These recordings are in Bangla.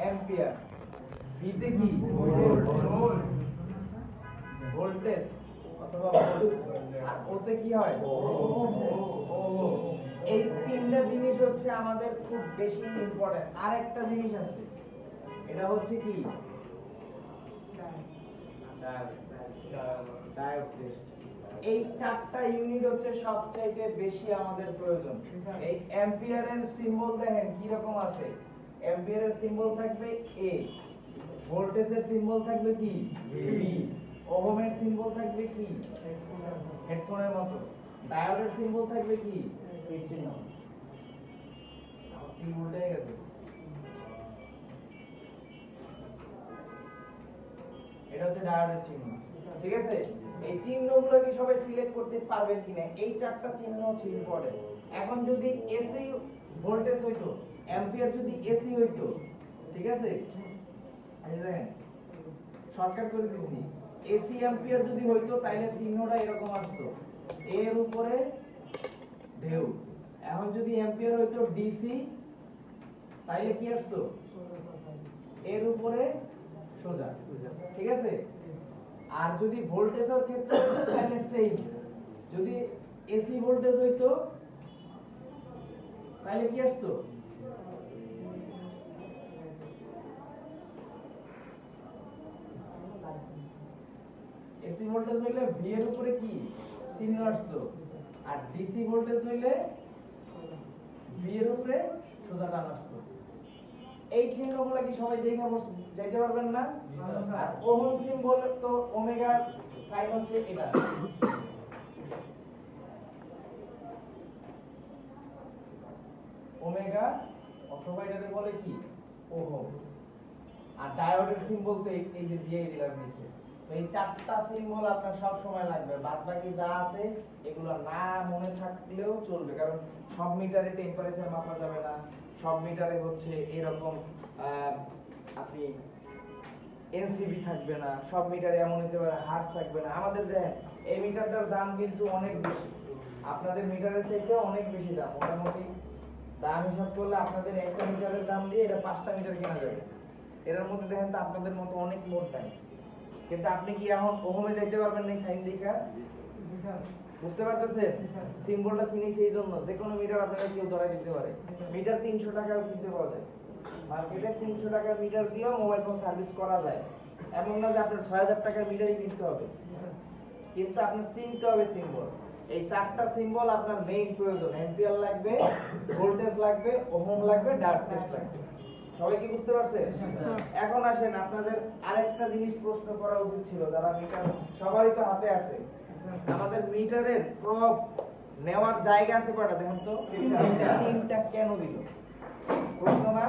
অ্যাম্পিয়ার, ভিতে কি ভোল্টেজ অথবা ভোল্ট, আর ওতে কি হয় ওহম। এই তিনটা জিনিস হচ্ছে আমাদের খুব বেশি ইম্পর্টেন্ট। আর একটা জিনিস আছে, এটা হচ্ছে কি ডায়োড টেস্ট। এই চারটা ইউনিট হচ্ছে সবচাইতে বেশি আমাদের প্রয়োজন। এই অ্যাম্পিয়ারের সিম্বল দেখেন কি রকম আছে। অ্যাম্পিয়ারের সিম্বল থাকবে এ, ভোল্টেজের সিম্বল থাকবে কি ভি, ওহমের সিম্বল থাকবে কি হেডফোনের মতো, ডায়োডের সিম্বল থাকবে কি এই চিহ্ন। কি উল্টে গেছে, এটা হচ্ছে ডায়োডের চিহ্ন। ঠিক আছে, এই চিহ্নগুলো কি সবাই সিলেক্ট করতে পারবেন কিনা? এই চারটা চিহ্ন হচ্ছে ইম্পর্টেন্ট। এখন যদি এসি ভোল্টেজ হইতো, অ্যাম্পিয়ার যদি এসি হইতো, ঠিক আছে, এই দেখেন শর্টকাট করে দিছি, এসি অ্যাম্পিয়ার যদি হইতো তাহলে চিহ্নটা এরকম আসতো, এর উপরে ঢেউ। এখন যদি অ্যাম্পিয়ার হইতো ডিসি তাহলে কি আসতো এর উপরে সোজা। ঠিক আছে, আর যদি ভোল্টেজের ক্ষেত্রে হইতো তাহলে সেম, যদি এসি ভোল্টেজ হইতো তাহলে কি আসতো এসি ভোল্টেজ হইলে ভি এর উপরে কি চিহ্ন আসতো, আর ডিসি ভোল্টেজ হইলে ভি এর উপরে সোজা টান আসতো। এই চিহ্নগুলো কি সবাই দেখে যাইতে পারবেন না? আর ওহম সিম্বল তো ওমেগা সাইন হচ্ছে এটা, ওমেগা অথবা এটাকে বলে কি ওহম। আর ডায়োডের সিম্বল তো এই যে দিয়ে দিলাম নিচে। তো এই চারটা সিম্বল আপনার সব সময় লাগবে, বাদ বাকি যা আছে এগুলো না মনে থাকলেও চলবে, কারণ সব মিটারে টেম্পারেচার মাপা যাবে না, সব মিটারে হচ্ছে এরকম আপনি এনসিবি থাকবে না, সব মিটারে এমন হতে পারে হার্জ থাকবে না। আমাদের দেখেন এই মিটারটার দাম কিন্তু অনেক বেশি, আপনাদের মিটারের চাইতে অনেক বেশি দাম। মোটামুটি দাম হিসাব করলে আপনাদের একটা মিটারের দাম দিয়ে এটা 5টা মিটার কেনা যাবে। এর মধ্যে দেখেন তো আপনাদের মতো অনেক লোড নাই, কিন্তু আপনি কি এখন ওহমে যাইতে পারবেন না সাইন দেখা? বুঝতে পারতেছেন? সিম্বলটা চিনি সেই জন্য যে কোনো মিটার আপনারা কেউ ধরাই দিতে পারে। মিটার 300 টাকাও কিনতে পাওয়া যায় মার্কেটে, 300 টাকার মিটার দিয়েও মোবাইল ফোন সার্ভিস করা যায়। এমন না যে আপনার 6000 টাকার মিটারই কিনতে হবে, কিন্তু আপনার চিনতে হবে সিম্বল। এই চারটা সিম্বল আপনার মেইন প্রয়োজন। অ্যাম্পিয়ার লাগবে, ভোল্টেজ লাগবে, ওহম লাগবে, ডায়োড টেস্ট লাগবে। সবাই কি বুঝতে পারছেন? এখন আসেন, আপনাদের আরেকটা জিনিস প্রশ্ন করা উচিত ছিল, যারা মিটার সবারই তো হাতে আছে, আমাদের মিটারের প্রব নেওয়ার জায়গা আছে কয়টা দেখেন তো? তিনটা কেন দিল? প্রশ্ন না?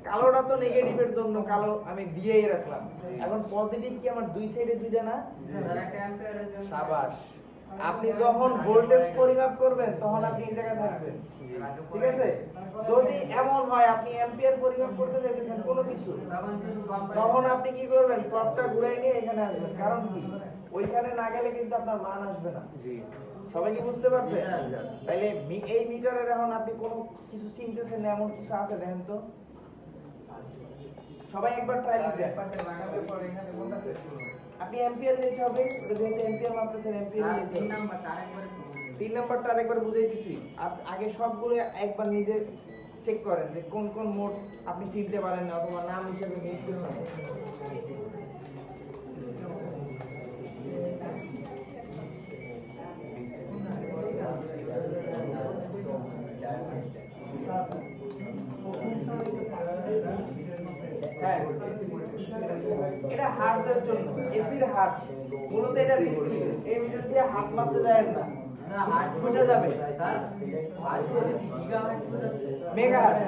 কালোটা তো নেগেটিভের জন্য কালো আমি দিয়েই রাখলাম। এখন পজিটিভ কি আমার দুই সাইডে দুইটা না? শাবাশ। আপনি যখন ভোল্টেজ পরিমাপ করবেন তখন আপনি এই জায়গায় থাকবেন, ঠিক আছে? যদি এমন হয় আপনি অ্যাম্পিয়ার পরিমাপ করতে চাইতেছেন কোনো কিছু, তখন আপনি কি করবেন? প্রবটা ঘুরাই নিয়ে এখানে আসবেন। কারণ কি, ওইখানে না গেলে কিন্তু আপনার মান আসবে না। সবাই কি বুঝতে পারছেন? তাইলে এই মিটারের এখন আপনি কোনো কিছু চিনতেছেন না এমন কিছু আছে দেখেন তো? সবাই একবার ট্রাই করবেন। আপনি অ্যাম্পিয়ার নিতে হবে, যেহেতু অ্যাম্পিয়ার মাপতেছেন অ্যাম্পিয়ার নিতে হবে। 3 নাম্বারটা আরেকবার বুঝাই দিছি। আগে সবগুলো একবার নিজে চেক করেন যে কোন কোন মোড আপনি চিনতে পারেন না অথবা নাম হিসেবে মিস করছেন। হ্যাঁ, এটা হার্টজের জন্য, এসির হার্ট মূলত এটা রিস্কি। এই মিটার দিয়ে হার্ট মাপতে যায় না, হার্ট ফুটে যাবে। মেগাহার্টজ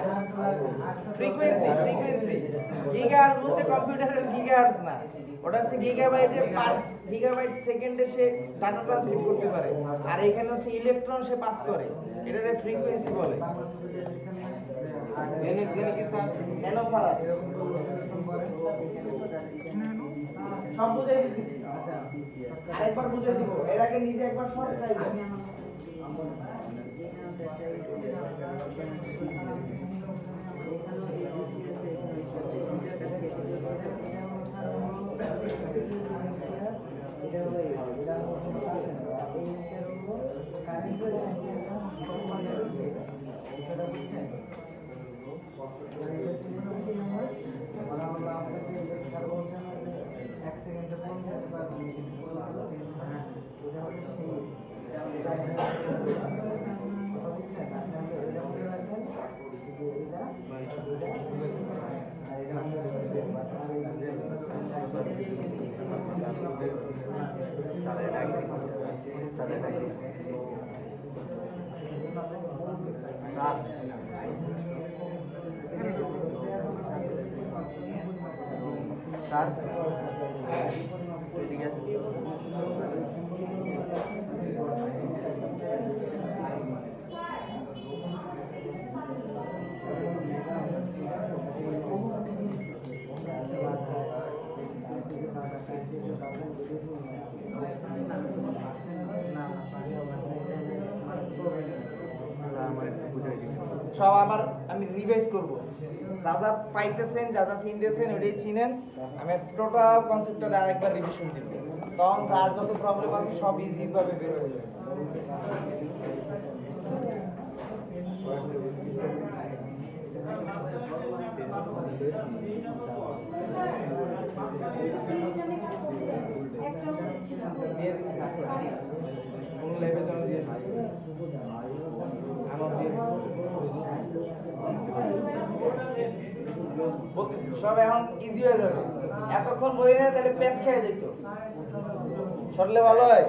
ফ্রিকোয়েন্সি গিগাহার্টজ বলতে কম্পিউটারের গিগাহার্টজ না, ওটা হচ্ছে গিগাবাইটে পার গিগাবাইট সেকেন্ডে সে ডাটা ট্রান্সমিট করতে পারে, আর এখানে হচ্ছে ইলেকট্রন সে পাস করে, এটাকে ফ্রিকোয়েন্সি বলে। ন্যানোফারাড সব বুঝাই দিচ্ছি, আরেকবার বুঝাই দিব। এর আগে নিজে একবার সব ট্রাই করুন। সব আবার আমি রিভাইজ করব, যা যা পাইতেছেন, যা যা চিনতেছেন ওইটাই চিনেন। আমি টোটাল কনসেপ্টটা আরেকবার রিভিশন দিব, তখন যার যত প্রবলেম আছে সব ইজি ভাবে বের হয়ে যাবে। দিয়ে দিচ্ছি কোন লেভেল জন্য দিয়ে দিচ্ছি আমার দিয়ে দিচ্ছি সব এখন ইজি হয়ে যাবে। এতক্ষণ বলি না তাহলে প্যাচ খেয়ে যেত, সরলে ভালো হয়।